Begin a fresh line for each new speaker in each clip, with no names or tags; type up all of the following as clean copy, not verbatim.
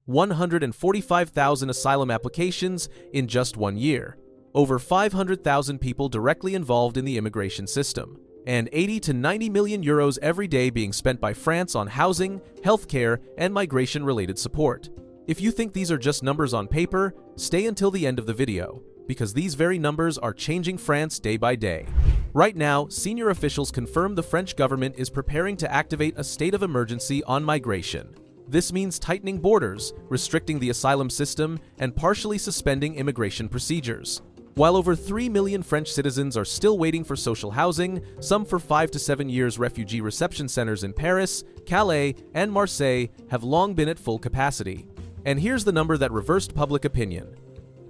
145,000 asylum applications in just 1 year, over 500,000 people directly involved in the immigration system, and 80 to 90 million euros every day being spent by France on housing, healthcare, and migration-related support. If you think these are just numbers on paper, stay until the end of the video, because these very numbers are changing France day by day. Right now, senior officials confirm the French government is preparing to activate a state of emergency on migration. This means tightening borders, restricting the asylum system, and partially suspending immigration procedures. While over 3 million French citizens are still waiting for social housing, some for 5 to 7 years, refugee reception centers in Paris, Calais, and Marseille have long been at full capacity. And here's the number that reversed public opinion.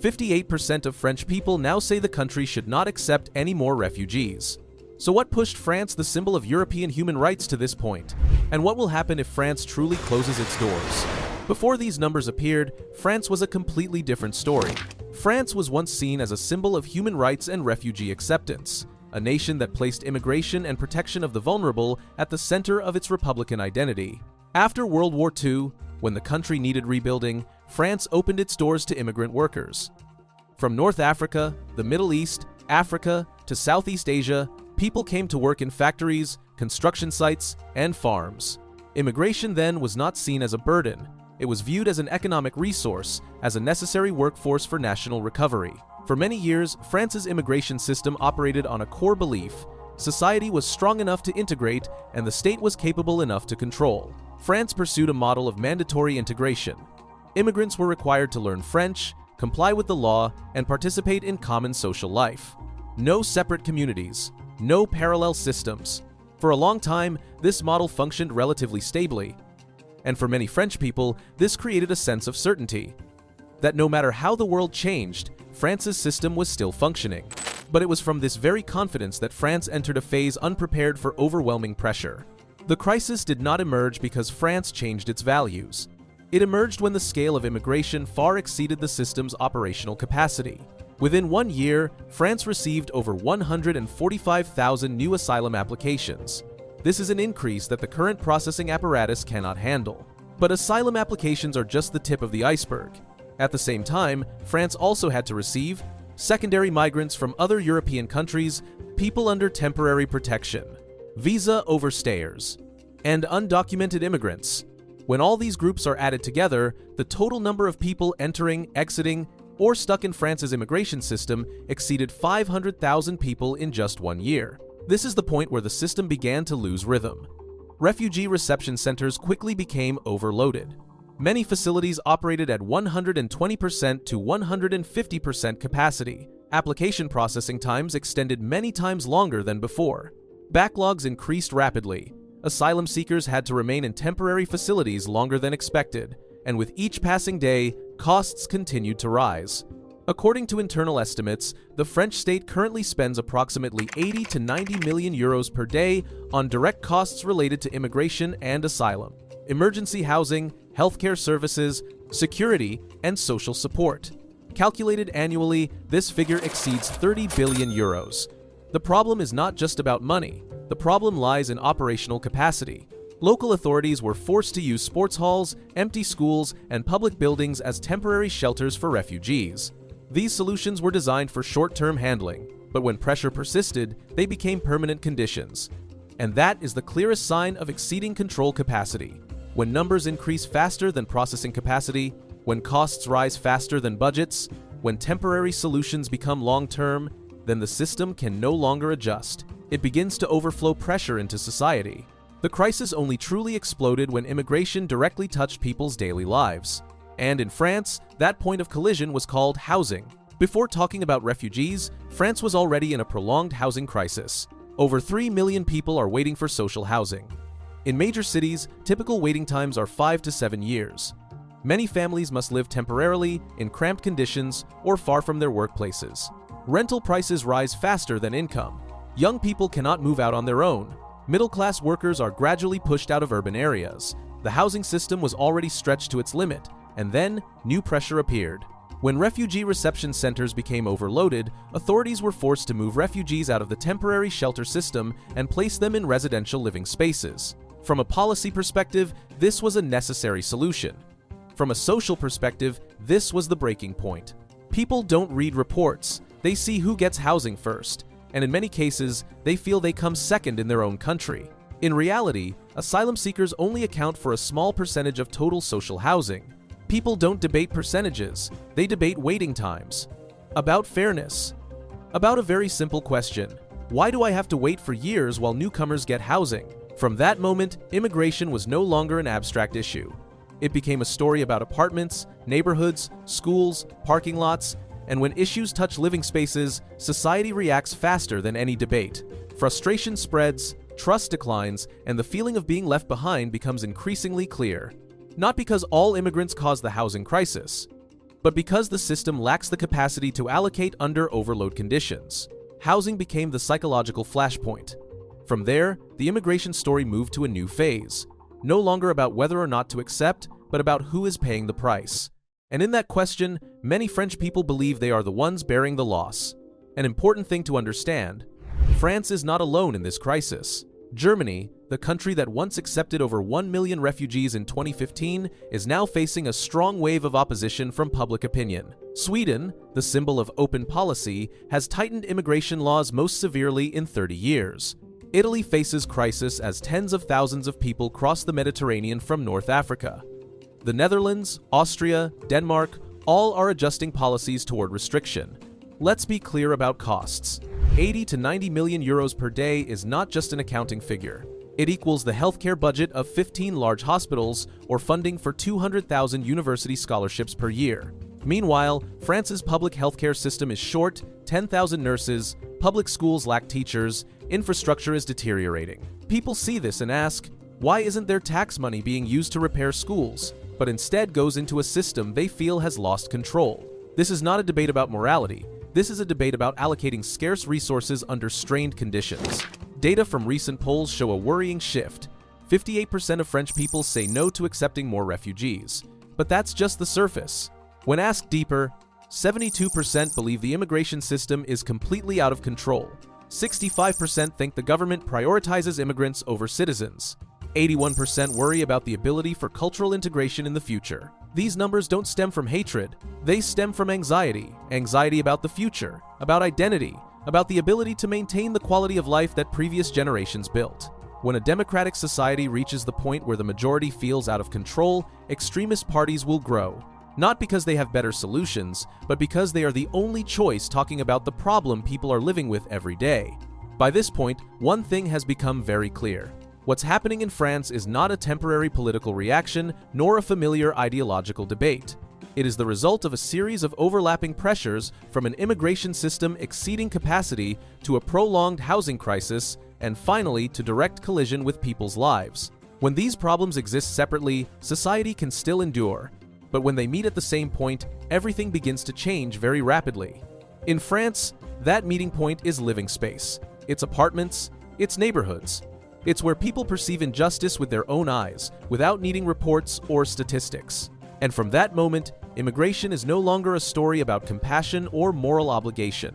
58% of French people now say the country should not accept any more refugees. So what pushed France, the symbol of European human rights, to this point? And what will happen if France truly closes its doors? Before these numbers appeared, France was a completely different story. France was once seen as a symbol of human rights and refugee acceptance, a nation that placed immigration and protection of the vulnerable at the center of its republican identity. After World War II, when the country needed rebuilding, France opened its doors to immigrant workers. From North Africa, the Middle East, Africa, to Southeast Asia, people came to work in factories, construction sites, and farms. Immigration then was not seen as a burden. It was viewed as an economic resource, as a necessary workforce for national recovery. For many years, France's immigration system operated on a core belief: society was strong enough to integrate, and the state was capable enough to control. France pursued a model of mandatory integration. Immigrants were required to learn French, comply with the law, and participate in common social life. No separate communities, no parallel systems. For a long time, this model functioned relatively stably. And for many French people, this created a sense of certainty, that no matter how the world changed, France's system was still functioning. But it was from this very confidence that France entered a phase unprepared for overwhelming pressure. The crisis did not emerge because France changed its values. It emerged when the scale of immigration far exceeded the system's operational capacity. Within 1 year, France received over 145,000 new asylum applications. This is an increase that the current processing apparatus cannot handle. But asylum applications are just the tip of the iceberg. At the same time, France also had to receive secondary migrants from other European countries, people under temporary protection, visa overstayers, and undocumented immigrants. When all these groups are added together, the total number of people entering, exiting, or stuck in France's immigration system exceeded 500,000 people in just 1 year. This is the point where the system began to lose rhythm. Refugee reception centers quickly became overloaded. Many facilities operated at 120% to 150% capacity. Application processing times extended many times longer than before. Backlogs increased rapidly. Asylum seekers had to remain in temporary facilities longer than expected, and with each passing day, costs continued to rise. According to internal estimates, the French state currently spends approximately 80 to 90 million euros per day on direct costs related to immigration and asylum, emergency housing, healthcare services, security, and social support. Calculated annually, this figure exceeds 30 billion euros. The problem is not just about money. The problem lies in operational capacity. Local authorities were forced to use sports halls, empty schools, and public buildings as temporary shelters for refugees. These solutions were designed for short-term handling, but when pressure persisted, they became permanent conditions. And that is the clearest sign of exceeding control capacity. When numbers increase faster than processing capacity, when costs rise faster than budgets, when temporary solutions become long-term, then the system can no longer adjust. It begins to overflow pressure into society. The crisis only truly exploded when immigration directly touched people's daily lives. And in France, that point of collision was called housing. Before talking about refugees, France was already in a prolonged housing crisis. Over 3 million people are waiting for social housing. In major cities, typical waiting times are 5 to 7 years. Many families must live temporarily, in cramped conditions, or far from their workplaces. Rental prices rise faster than income. Young people cannot move out on their own. Middle-class workers are gradually pushed out of urban areas. The housing system was already stretched to its limit, and then new pressure appeared. When refugee reception centers became overloaded, authorities were forced to move refugees out of the temporary shelter system and place them in residential living spaces. From a policy perspective, this was a necessary solution. From a social perspective, this was the breaking point. People don't read reports, they see who gets housing first, and in many cases, they feel they come second in their own country. In reality, asylum seekers only account for a small percentage of total social housing. People don't debate percentages, they debate waiting times. About fairness. About a very simple question: why do I have to wait for years while newcomers get housing? From that moment, immigration was no longer an abstract issue. It became a story about apartments, neighborhoods, schools, parking lots, and when issues touch living spaces, society reacts faster than any debate. Frustration spreads, trust declines, and the feeling of being left behind becomes increasingly clear. Not because all immigrants cause the housing crisis, but because the system lacks the capacity to allocate under overload conditions. Housing became the psychological flashpoint. From there, the immigration story moved to a new phase, no longer about whether or not to accept, but about who is paying the price. And in that question, many French people believe they are the ones bearing the loss. An important thing to understand: France is not alone in this crisis. Germany, the country that once accepted over 1 million refugees in 2015, is now facing a strong wave of opposition from public opinion. Sweden, the symbol of open policy, has tightened immigration laws most severely in 30 years. Italy faces crisis as tens of thousands of people cross the Mediterranean from North Africa. The Netherlands, Austria, Denmark, all are adjusting policies toward restriction. Let's be clear about costs. 80 to 90 million euros per day is not just an accounting figure. It equals the healthcare budget of 15 large hospitals or funding for 200,000 university scholarships per year. Meanwhile, France's public healthcare system is short, 10,000 nurses, public schools lack teachers, infrastructure is deteriorating. People see this and ask, why isn't their tax money being used to repair schools, but instead goes into a system they feel has lost control? This is not a debate about morality. This is a debate about allocating scarce resources under strained conditions. Data from recent polls show a worrying shift. 58% of French people say no to accepting more refugees. But that's just the surface. When asked deeper, 72% believe the immigration system is completely out of control. 65% think the government prioritizes immigrants over citizens. 81% worry about the ability for cultural integration in the future. These numbers don't stem from hatred, they stem from anxiety. Anxiety about the future, about identity, about the ability to maintain the quality of life that previous generations built. When a democratic society reaches the point where the majority feels out of control, extremist parties will grow. Not because they have better solutions, but because they are the only choice talking about the problem people are living with every day. By this point, one thing has become very clear. What's happening in France is not a temporary political reaction, nor a familiar ideological debate. It is the result of a series of overlapping pressures, from an immigration system exceeding capacity to a prolonged housing crisis, and finally to direct collision with people's lives. When these problems exist separately, society can still endure, but when they meet at the same point, everything begins to change very rapidly. In France, that meeting point is living space. It's apartments, it's neighborhoods. It's where people perceive injustice with their own eyes, without needing reports or statistics. And from that moment, immigration is no longer a story about compassion or moral obligation.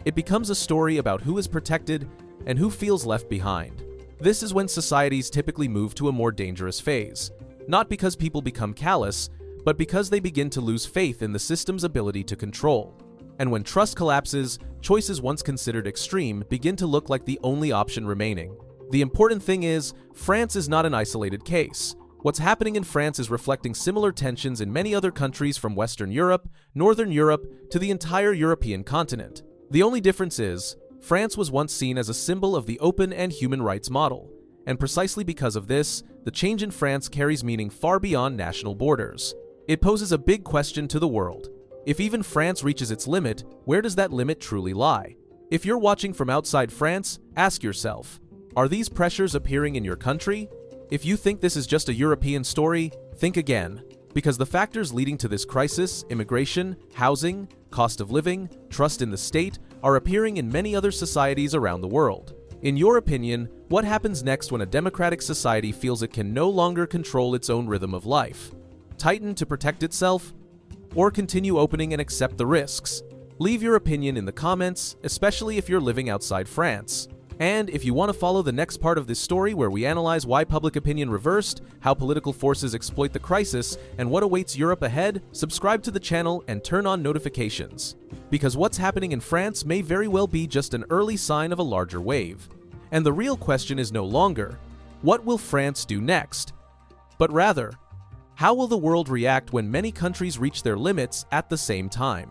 It becomes a story about who is protected and who feels left behind. This is when societies typically move to a more dangerous phase, not because people become callous, but because they begin to lose faith in the system's ability to control. And when trust collapses, choices once considered extreme begin to look like the only option remaining. The important thing is, France is not an isolated case. What's happening in France is reflecting similar tensions in many other countries, from Western Europe, Northern Europe, to the entire European continent. The only difference is, France was once seen as a symbol of the open and human rights model. And precisely because of this, the change in France carries meaning far beyond national borders. It poses a big question to the world. If even France reaches its limit, where does that limit truly lie? If you're watching from outside France, ask yourself, are these pressures appearing in your country? If you think this is just a European story, think again. Because the factors leading to this crisis, immigration, housing, cost of living, trust in the state, are appearing in many other societies around the world. In your opinion, what happens next when a democratic society feels it can no longer control its own rhythm of life? Tighten to protect itself? Or continue opening and accept the risks? Leave your opinion in the comments, especially if you're living outside France. And if you want to follow the next part of this story where we analyze why public opinion reversed, how political forces exploit the crisis, and what awaits Europe ahead, subscribe to the channel and turn on notifications. Because what's happening in France may very well be just an early sign of a larger wave. And the real question is no longer, what will France do next? But rather, how will the world react when many countries reach their limits at the same time?